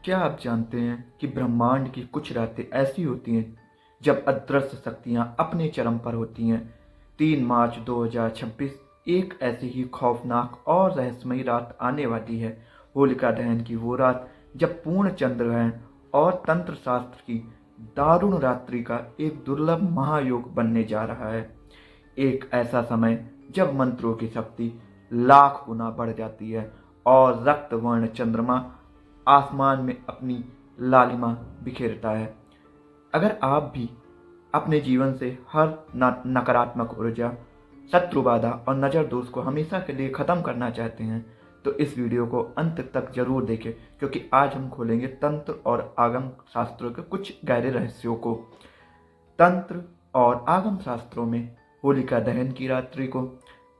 क्या आप जानते हैं कि ब्रह्मांड की कुछ रातें ऐसी होती हैं जब अदृश्य शक्तियां अपने चरम पर होती हैं। 3 मार्च 2026 एक ऐसी ही खौफनाक और रहस्यमयी रात आने वाली है। होलिका दहन की वो रात जब पूर्ण चंद्र ग्रहण और तंत्र शास्त्र की दारुण रात्रि का एक दुर्लभ महायोग बनने जा रहा है। एक ऐसा समय जब मंत्रों की शक्ति लाख गुना बढ़ जाती है और रक्त वर्ण चंद्रमा आसमान में अपनी लालिमा बिखेरता है। अगर आप भी अपने जीवन से हर नकारात्मक ऊर्जा, शत्रु बाधा और नज़र दोष को हमेशा के लिए ख़त्म करना चाहते हैं तो इस वीडियो को अंत तक जरूर देखें, क्योंकि आज हम खोलेंगे तंत्र और आगम शास्त्रों के कुछ गहरे रहस्यों को। तंत्र और आगम शास्त्रों में होलिका दहन की रात्रि को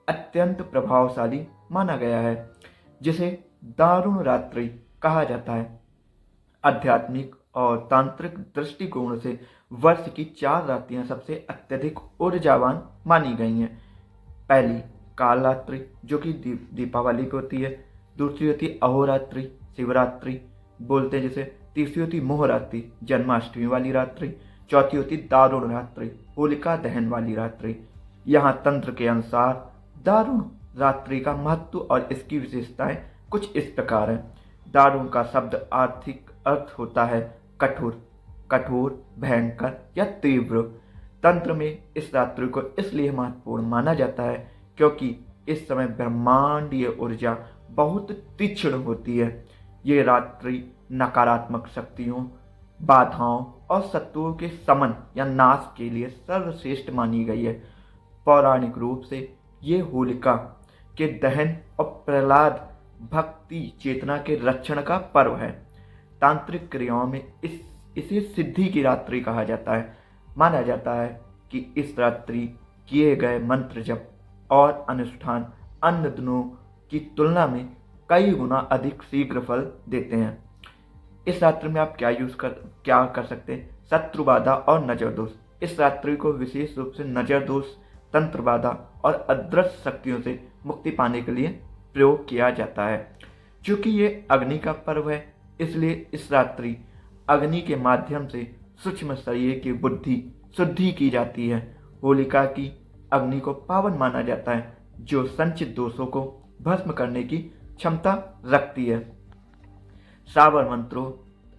अत्यंत प्रभावशाली माना गया है, जिसे दारुण रात्रि कहा जाता है। आध्यात्मिक और तांत्रिक दृष्टिकोण से वर्ष की 4 रात्रियां सबसे अत्यधिक ऊर्जावान मानी गई हैं। पहली काल रात्रि, जो कि दीपावली को होती है। दूसरी होती है अहोरात्रि, शिवरात्रि बोलते हैं जिसे। तीसरी होती मोहरात्रि, जन्माष्टमी वाली रात्रि। चौथी होती दारुण रात्रि, होलिका दहन वाली रात्रि। यहाँ तंत्र के अनुसार दारुण रात्रि का महत्व और इसकी विशेषताएं कुछ इस प्रकार हैं। दारुण का शब्द आर्थिक अर्थ होता है कठोर, कठोर, भयंकर या तीव्र। तंत्र में इस रात्रि को इसलिए महत्वपूर्ण माना जाता है क्योंकि इस समय ब्रह्मांडीय ऊर्जा बहुत तीक्ष्ण होती है। ये रात्रि नकारात्मक शक्तियों, बाधाओं और शत्रुओं के समन या नाश के लिए सर्वश्रेष्ठ मानी गई है। पौराणिक रूप से ये होलिका के दहन और प्रहलाद भक्ति चेतना के रक्षण का पर्व है। तांत्रिक क्रियाओं में इसे सिद्धि की रात्रि कहा जाता है। माना जाता है कि इस रात्रि किए गए मंत्र जप और अनुष्ठान अन्य दिनों की तुलना में कई गुना अधिक शीघ्र फल देते हैं। इस रात्रि में आप क्या कर सकते हैं? शत्रु बाधा और नजर दोष। इस रात्रि को विशेष रूप से नजर दोष, तंत्र बाधा और अदृश्य शक्तियों से मुक्ति पाने के लिए प्रयोग किया जाता है। क्योंकि ये अग्नि का पर्व है, इसलिए इस रात्रि अग्नि के माध्यम से सूक्ष्म शरीर की बुद्धि शुद्धि की जाती है। होलिका की अग्नि को पावन माना जाता है, जो संचित दोषों को भस्म करने की क्षमता रखती है। श्रावण मंत्रों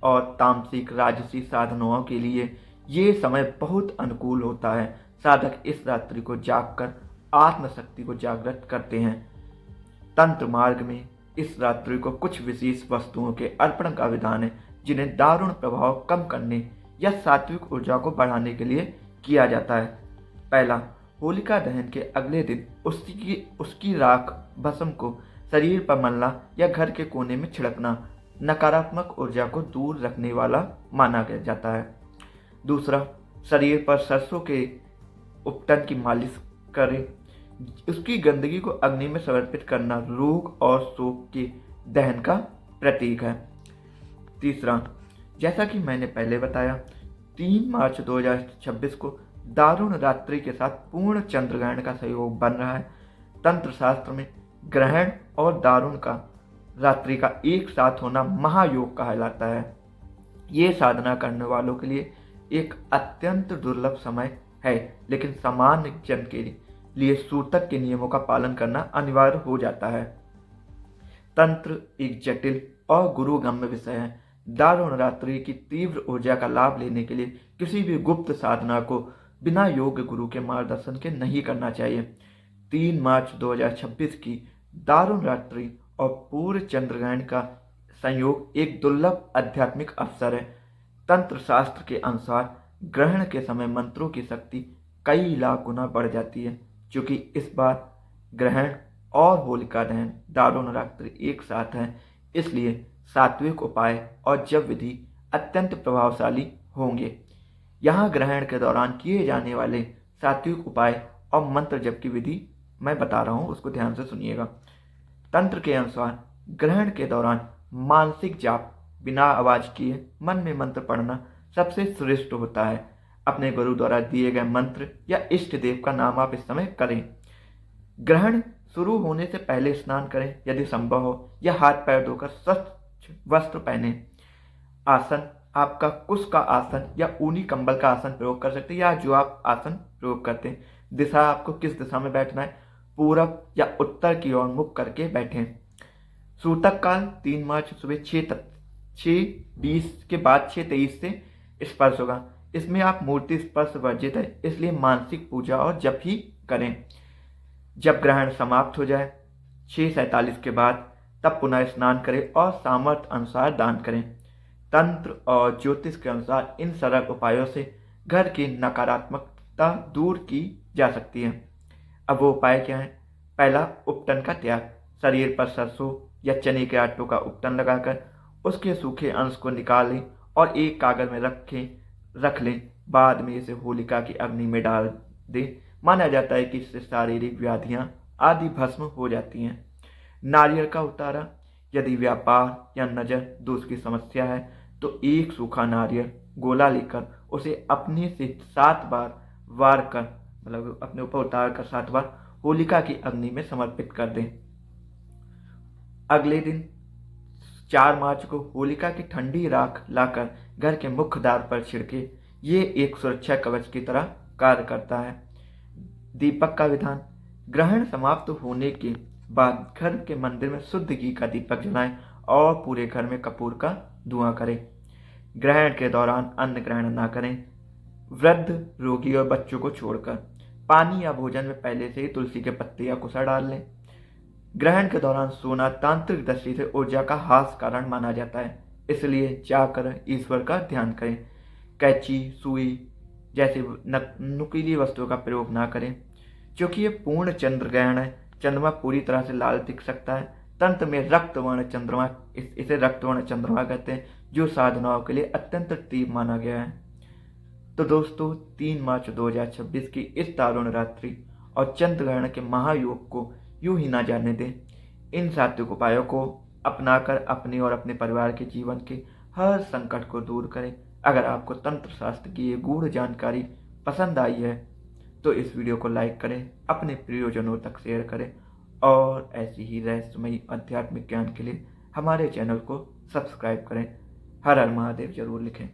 और तामसिक राजसी साधनाओं के लिए ये समय बहुत अनुकूल होता है। साधक इस रात्रि को जागकर आत्मशक्ति को जागृत करते हैं। तंत्र मार्ग में इस रात्रि को कुछ विशेष वस्तुओं के अर्पण का विधान है, जिन्हें दारुण प्रभाव कम करने या सात्विक ऊर्जा को बढ़ाने के लिए किया जाता है। पहला, होलिका दहन के अगले दिन उसकी राख भस्म को शरीर पर मलना या घर के कोने में छिड़कना नकारात्मक ऊर्जा को दूर रखने वाला माना जाता है। दूसरा, शरीर पर सरसों के उपटन की मालिश करें। उसकी गंदगी को अग्नि में समर्पित करना रोग और शोक के दहन का प्रतीक है। तीसरा, जैसा कि मैंने पहले बताया, 3 मार्च 2026 को दारुण रात्रि के साथ पूर्ण चंद्र ग्रहण का सहयोग बन रहा है। तंत्र शास्त्र में ग्रहण और दारुण का रात्रि का एक साथ होना महायोग कहलाता है। ये साधना करने वालों के लिए एक अत्यंत दुर्लभ समय है, लेकिन सामान्य जन के लिए सूतक के नियमों का पालन करना अनिवार्य हो जाता है। तंत्र एक जटिल और गुरुगम्य विषय है। दारुण रात्रि की तीव्र ऊर्जा का लाभ लेने के लिए किसी भी गुप्त साधना को बिना योग्य गुरु के मार्गदर्शन के नहीं करना चाहिए। 3 मार्च 2026 की दारुण रात्रि और पूर्ण चंद्र ग्रहण का संयोग एक दुर्लभ आध्यात्मिक अवसर है। तंत्र शास्त्र के अनुसार ग्रहण के समय मंत्रों की शक्ति कई लाख गुना बढ़ जाती है। क्योंकि इस बार ग्रहण और होलिका दहन दारुण रात्रि एक साथ हैं, इसलिए सात्विक उपाय और जप विधि अत्यंत प्रभावशाली होंगे। यहाँ ग्रहण के दौरान किए जाने वाले सात्विक उपाय और मंत्र जप की विधि मैं बता रहा हूँ, उसको ध्यान से सुनिएगा। तंत्र के अनुसार ग्रहण के दौरान मानसिक जाप बिना आवाज किए मन में मंत्र पढ़ना सबसे श्रेष्ठ होता है। अपने गुरु द्वारा दिए गए मंत्र या इष्ट देव का नाम आप इस समय करें। ग्रहण शुरू होने से पहले स्नान करें यदि संभव हो, या हाथ पैर धोकर स्वच्छ वस्त्र पहने। आसन आपका कुश का आसन या ऊनी कंबल का आसन प्रयोग कर सकते हैं, या जो आप आसन प्रयोग करते हैं। दिशा आपको किस दिशा में बैठना है, पूरब या उत्तर की ओर मुख करके बैठें। सूतक काल 3 मार्च सुबह 6 तक 6:20 के बाद 6:23 से स्पर्श होगा। इसमें आप मूर्ति स्पर्श वर्जित है, इसलिए मानसिक पूजा और जप ही करें। जब ग्रहण समाप्त हो जाए 6:47 के बाद, तब पुनः स्नान करें और सामर्थ्य अनुसार दान करें। तंत्र और ज्योतिष के अनुसार इन सरल उपायों से घर की नकारात्मकता दूर की जा सकती है। अब वो उपाय क्या है? पहला, उपटन का त्याग। शरीर पर सरसों या चने के आटों का उपटन लगाकर उसके सूखे अंश को निकालें और एक कागज में रख लें। बाद में इसे होलिका की अग्नि में डाल दें। माना जाता है कि इससे शारीरिक व्याधियां आदि भस्म हो जाती हैं। नारियल का उतारा। यदि व्यापार या नजर दोष की समस्या है तो एक सूखा नारियल गोला लेकर उसे अपने से 7 बार वार कर, मतलब अपने ऊपर उतार कर 7 बार होलिका की अग्नि में समर्पित कर दें। अगले दिन 4 मार्च को होलिका की ठंडी राख लाकर घर के मुख्य द्वार पर छिड़के। ये एक सुरक्षा कवच की तरह कार्य करता है। दीपक का विधान। ग्रहण समाप्त होने के बाद घर के मंदिर में शुद्ध घी का दीपक जलाएं और पूरे घर में कपूर का धुआं करें। ग्रहण के दौरान अन्न ग्रहण न करें। वृद्ध, रोगी और बच्चों को छोड़कर पानी या भोजन में पहले से ही तुलसी के पत्ते या कुसा डाल लें। ग्रहण के दौरान सोना तांत्रिक दृष्टि से ऊर्जा का हास कारण माना जाता है, इसलिए जाकर ईश्वर का ध्यान करें। कैंची, सुई जैसी नुकीली वस्तुओं का प्रयोग ना करें, क्योंकि ये पूर्ण चंद्र ग्रहण है। चंद्रमा पूरी तरह से लाल दिख सकता है। तंत्र में रक्तवर्ण चंद्रमा, इसे रक्तवर्ण चंद्रमा कहते हैं, जो साधनाओं के लिए अत्यंत तीव्र माना गया है। तो दोस्तों, 3 मार्च 2026 की इस दारुण रात्रि और चंद्र ग्रहण के महायोग को यूं ही ना जाने दें। इन सात्विक उपायों को अपनाकर अपने और अपने परिवार के जीवन के हर संकट को दूर करें। अगर आपको तंत्र शास्त्र की ये गूढ़ जानकारी पसंद आई है तो इस वीडियो को लाइक करें, अपने प्रियजनों तक शेयर करें और ऐसी ही रहस्यमयी आध्यात्मिक ज्ञान के लिए हमारे चैनल को सब्सक्राइब करें। हर हर महादेव जरूर लिखें।